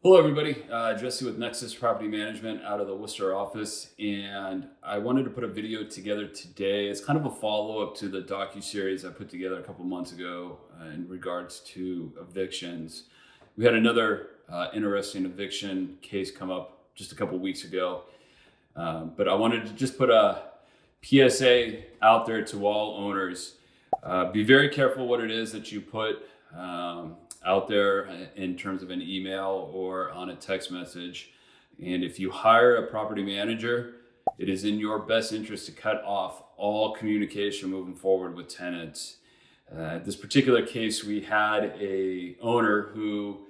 Hello, everybody. Jesse with Nexus Property Management out of the Worcester office, and I wanted to put a video together today. It's kind of a follow-up to the docu-series I put together a couple months ago in regards to evictions. We had another interesting eviction case come up just a couple weeks ago, but I wanted to just put a PSA out there to all owners. Be very careful what it is that you put out there in terms of an email or on a text message. And if you hire a property manager, it is in your best interest to cut off all communication moving forward with tenants. This particular case, we had a owner who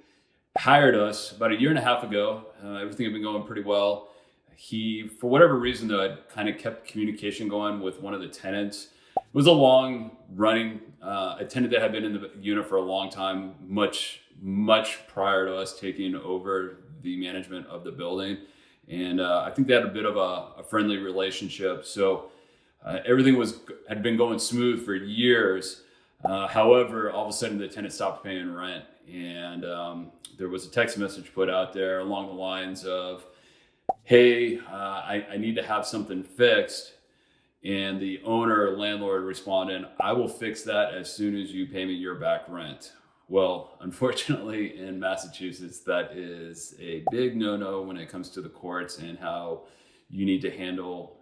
hired us about a year and a half ago. Everything had been going pretty well. He, for whatever reason, though, had kind of kept communication going with one of the tenants. It was a long running a tenant that had been in the unit for a long time, much prior to us taking over the management of the building. And I think they had a bit of a friendly relationship. So everything had been going smooth for years. However, all of a sudden the tenant stopped paying rent. And there was a text message put out there along the lines of, hey, I need to have something fixed. And the owner or landlord responded, I will fix that as soon as you pay me your back rent. Well, unfortunately, in Massachusetts, that is a big no-no when it comes to the courts and how you need to handle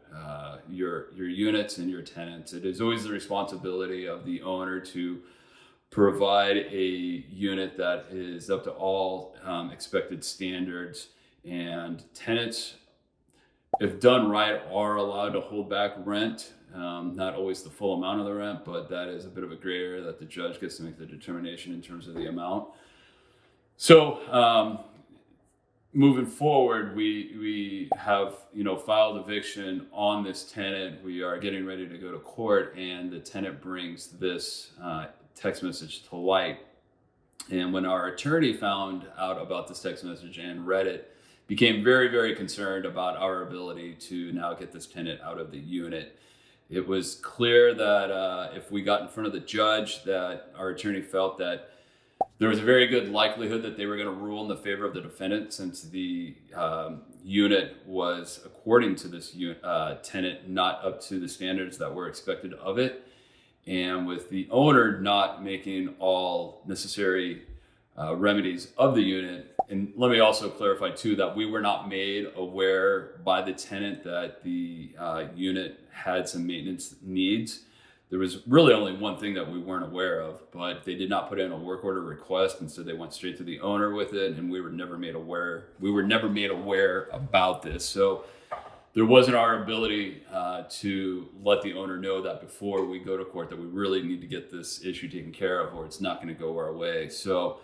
your units and your tenants. It is always the responsibility of the owner to provide a unit that is up to all expected standards. And tenants, if done right, are allowed to hold back rent. Not always the full amount of the rent, but that is a bit of a gray area that the judge gets to make the determination in terms of the amount. So moving forward, we have filed eviction on this tenant. We are getting ready to go to court, and the tenant brings this text message to light. And when our attorney found out about this text message and read it, became very, very concerned about our ability to now get this tenant out of the unit. It was clear that if we got in front of the judge, that our attorney felt that there was a very good likelihood that they were going to rule in the favor of the defendant, since the unit was, according to this tenant, not up to the standards that were expected of it. And with the owner not making all necessary remedies of the unit. And let me also clarify too that we were not made aware by the tenant that the unit had some maintenance needs. There was really only one thing that we weren't aware of, but they did not put in a work order request, and so they went straight to the owner with it, and we were never made aware. We were never made aware about this. So there wasn't our ability to let the owner know that before we go to court that we really need to get this issue taken care of, or it's not going to go our way. So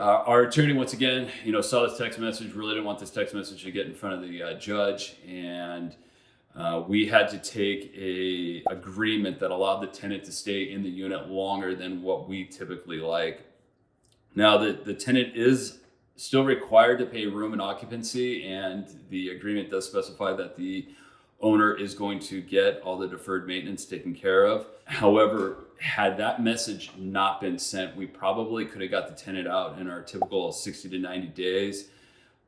our attorney, once again, saw this text message, really didn't want this text message to get in front of the judge, and we had to take a agreement that allowed the tenant to stay in the unit longer than what we typically like. Now, the tenant is still required to pay room and occupancy, and the agreement does specify that the owner is going to get all the deferred maintenance taken care of. However, had that message not been sent, we probably could have got the tenant out in our typical 60 to 90 days.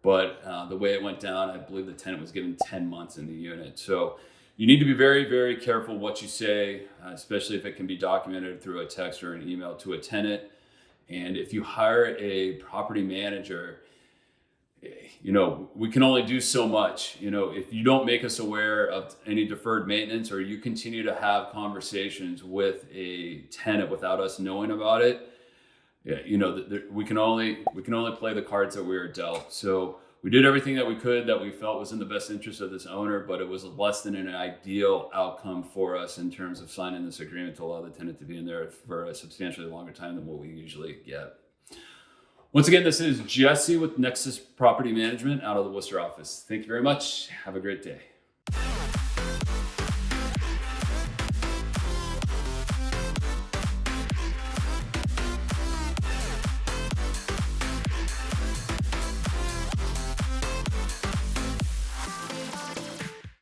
But the way it went down, I believe the tenant was given 10 months in the unit. So you need to be very, very careful what you say, especially if it can be documented through a text or an email to a tenant. And if you hire a property manager, we can only do so much. If you don't make us aware of any deferred maintenance, or you continue to have conversations with a tenant without us knowing about it, we can only play the cards that we were dealt. So we did everything that we could that we felt was in the best interest of this owner, but it was less than an ideal outcome for us in terms of signing this agreement to allow the tenant to be in there for a substantially longer time than what we usually get. Once again, this is Jesse with Nexus Property Management out of the Worcester office. Thank you very much. Have a great day.